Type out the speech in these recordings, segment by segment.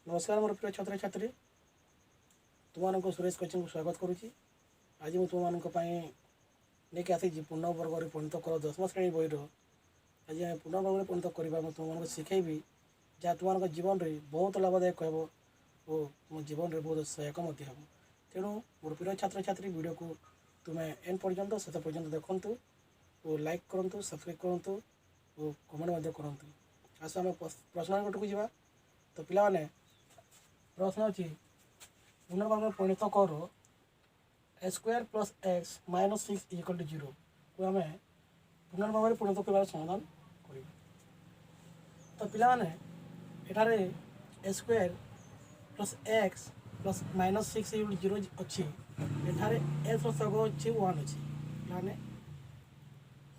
नमस्कार मोर प्रिय छात्र छात्री तुम सुरेश कोचिंग को स्वागत करुच्ची। आज मुझे तुम लेकिन आसी पूर्णवर्ग परिणत कर 10वीं श्रेणी बहीर आज पूर्णवर्ग परिणत करवा तुमको शिखेबी जहाँ तुम जीवन में बहुत लाभदायक हो और तुम जीवन में बहुत सहायक हो। तेणु मोर प्रिय छात्र छात्री वीडियो को तुम्हें एंड पर्यंत शेष पर्यंत देखूँ और लाइक करूँ, सब्सक्राइब करूँ और कमेंट करूँ। आस आम प्रश्न गोटे को जावा। तो पिला प्रश्न अच्छी पूर्णवर्ग परिणत कर square plus x minus 6 equal to 0 को आम पूर्णवर्ग परिणत कर समाधान कर। तो पिलाने एठारे square plus x plus minus 6 0 अच्छी एठारे एक्स सग अच्छी 1 अच्छी पिलाने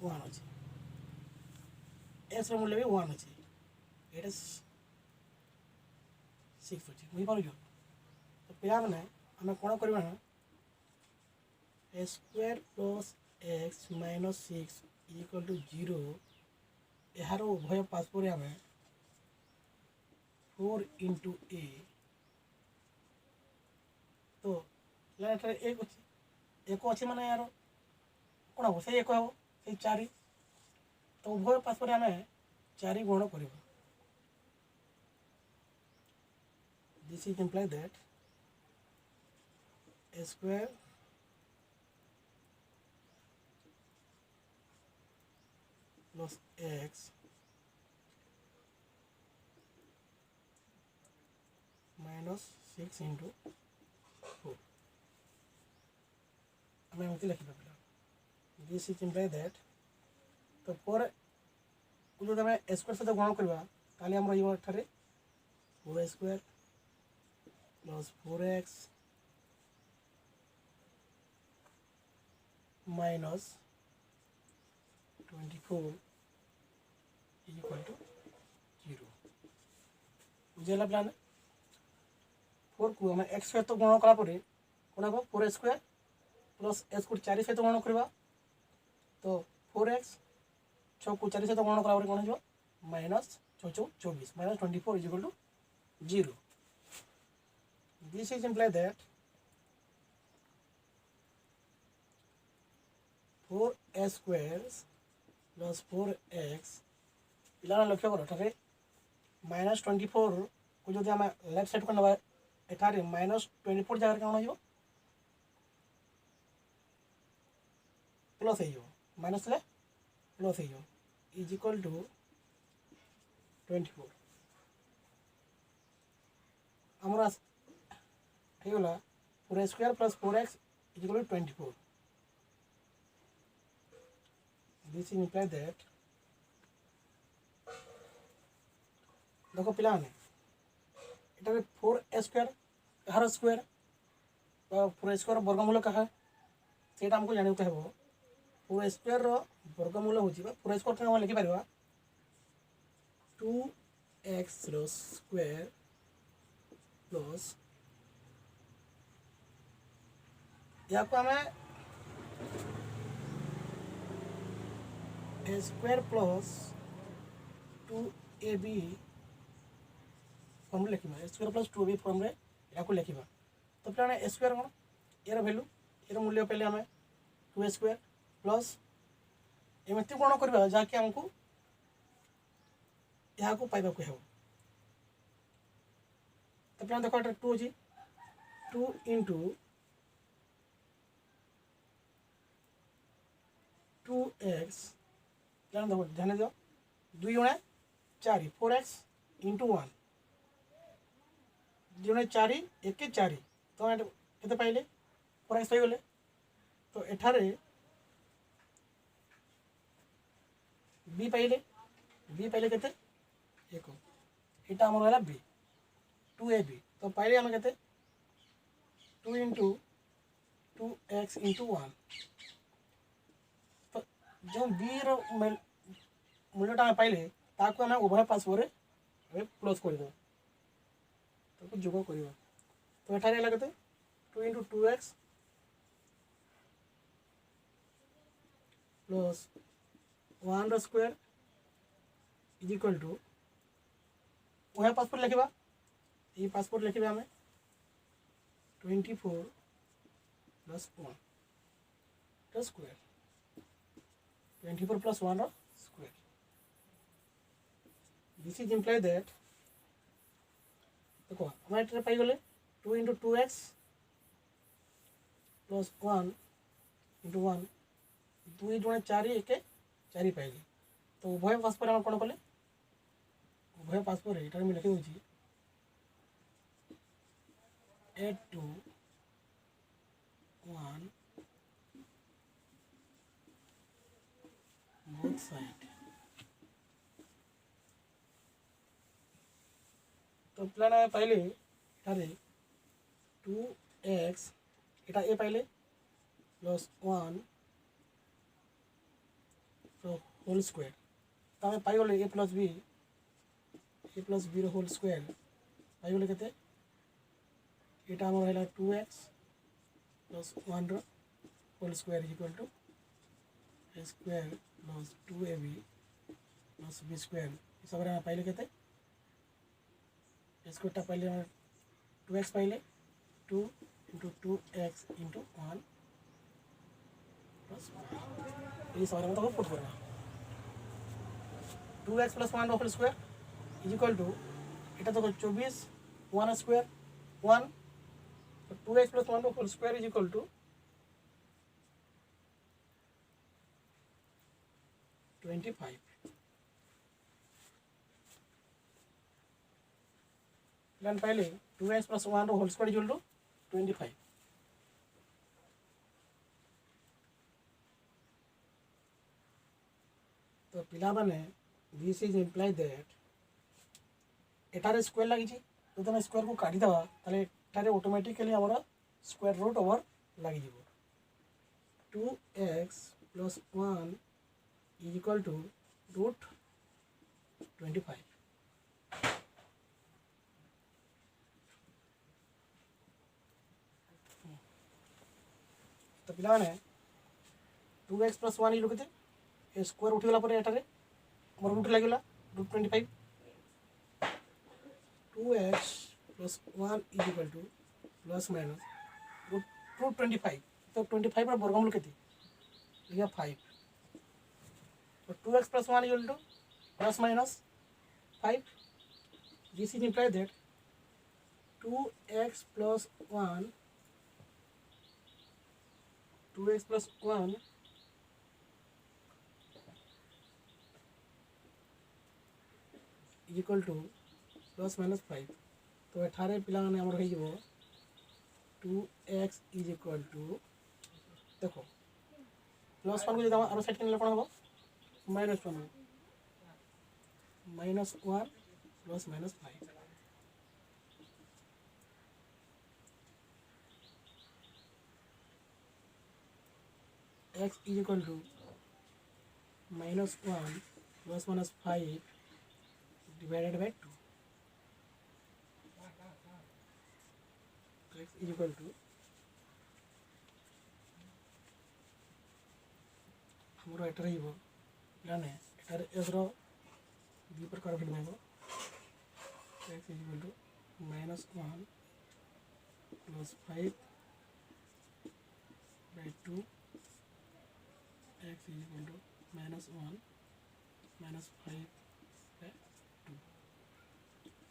1 अच्छी एक्स मूल्य भी 1 अच्छी ये 6 अच्छी बुझीपार। तो पिला मैंने आम कौन करवा square plus x minus 6 equal to 0 यार उभय पार्श्व आम 4 इंटू ए। तो एक अच्छी एक अच्छी माने यार कौन हम से एक हम से 4। तो उभय पार्श्व आम 4 गुण कर। This is imply that square plus x minus 6 into 4 आम एमती लिखा पिला। दिस इज इम्प्लाई दैट तो 4 को जो आम स्क्वायर सहित गुण करवा ताली आम रही 4 square plus 4x minus 24 equal to 0 बुझेगा प्लान। 4 को आम एक्स सहित गुण कलापर कौन हम 4 स्क्वायर प्लस एक्स को 4 सहित गुण करवा। तो 4x 6 को 4 सहित गुण कलापर कौन हो minus 24 minus 24 equal to 0। This is imply that 4 squares plus 4x पिला लक्ष्य कर माइनस 24 को जो आम लेफ्ट साइड को ना एठारे माइनस 24 जगह कौन हो प्लस हो माइनस प्लस हो इज इक्वल टू 24 आमर होगा 4 square plus 4x is equal to 24। This imply that देखो पिला ये 4 स्क्वायर कहार स्क्वायर 4 स्क्वायर वर्गमूल क्या से आमको जाना हे 4 स्क्वायर वर्गमूल हो 4 स्क्वायर आम लिखिपर 2x स्क्वायर प्लस या आम स्क्वायर प्लस 2ab फॉर्म लिखा स्क्वायर प्लस 2ab फॉर्म या लिखा। तो पे स्क्वायर कौन यार भैल्यू यार मूल्य पे आम 2 स्क्वायर प्लस एमती कौन करवा जहाँकि आमको यहाँ पाइबा हे। तो पे देख 2 अच्छी 2 इंटू 2x देखो ध्यान दियो 2 गुणे 4 4x इंटू 1 जुणे 4 1 4 तो के पाइले 4x हो गले। तो एठारे बी पाइले के 1 यहाँ आम रहा बी 2ab तो पाइले आम के 2 इंटू 2x इंटू 1 जो बी रूल्यटा आम पाइले आम उभय पार्श्व प्लस कर जोग कर। तो ये के 2 into 2x plus 1 square is equal to उभय पार्श्व लिखा ये पासपोर्ट लिखे आम 24 + 1 square 24 + 1 square this is imply that देखो आम ये पाईगले 2 × 2x + 1 × 1 2 × 4 1 4 पाइले तो उभय पासपोर्ट आम कौन कले उभय पासपोर्ट ये लिखी दूसरी 8 2 1 both side तो प्लान पाइले इठारे 2x इटा ए पाइले +1 होल स्क्वायर तो आम पाइगले a + b होल स्क्वायर पाइगले केते एटा आम है 2x + 1 whole square equal to a square + 2ab + b square हिसाब से पाइले केते स्क्वायर पाइले 2x पाइले 2 × 2x × 1 + 1 ये सारे मतलब पुट करना 2x + 1 whole square equal to এটা তো 24 1 स्क्वायर 1 तो 2x + 1 whole square equal to 25 प्लान पहले 2x + 1 whole square equal to 25 तो पिला माने दिस इज इम्प्लाई दैट एटारे स्क्वायर लगी तो तुम स्क्वायर को काटी दवा ताले एटारे ऑटोमेटिकली हमर स्क्वायर रूट ओवर लगी जीवो 2x + 1 इक्वल टू √25 तो पिला माने 2x + 1 लिखते ए स्क्वायर उठीगला पर एटारे मोर रूट लागला √25 2x + 1 इक्वल टू ± √25 तो 25 पर वर्गमूल केते लिया 5 तो 2x + 1 equal to ±5 this is imply that 2x + 1 equal to ±5 तो एठारे पिला माने हमर होई जबो 2x इज इक्वल टू देखो +1 को जब आरो सेट करले कोन हो -1 -1 + -5 x is equal to -1 + -5 divided by 2 x is equal to हमरो एटा रहिबो जाने एटा एसरो बी प्रकार फिट देबो x is equal to -1 + 5 by 2 x is equal to -1 -5 by 2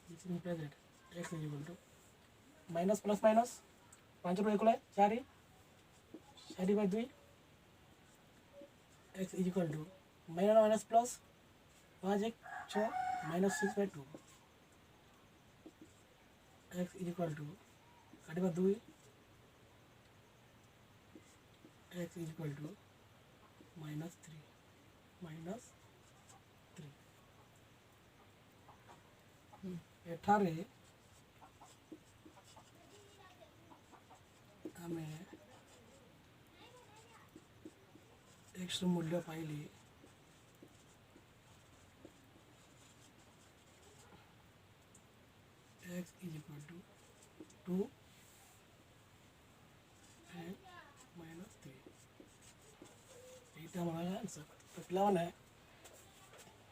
this implies that x is equal to minus plus minus 5 रू 1 4 4 by 2 x is equal to minus plus 5 1 6 -6 by 2 x is equal to 8 by 2 x is equal to -3 एठारे आम x मूल्य पाइली x is equal to 2 and -3 यहाँ हमारा answer तो पे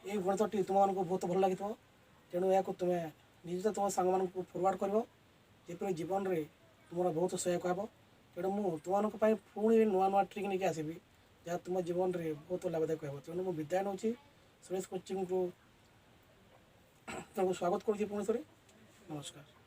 ये गणित तुम बहुत भल लगी तेणु या तुम्हें ନିଜେ ତୁମ ସାଙ୍ଗମାନଙ୍କୁ ଫରୱାର୍ଡ଼ କରିବ, ଯେପରି ଜୀବନରେ ତୁମର ବହୁତ ସହାୟକ ହେବ। ତେଣୁ ମୁଁ ତୁମମାନଙ୍କ ପାଇଁ ପୁଣି ନୂଆ ନୂଆ ଟ୍ରିକ୍ ନେଇକି ଆସିବି, ଯାହା ତୁମ ଜୀବନରେ ବହୁତ ଲାଭଦାୟକ ହେବ। ତେଣୁ ମୁଁ ବିଦାୟ ନେଉଛି। ସୁରେଶ କୋଚିଂକୁ ତୁମକୁ ସ୍ୱାଗତ କରୁଛି ପୁଣି ଥରେ। ନମସ୍କାର।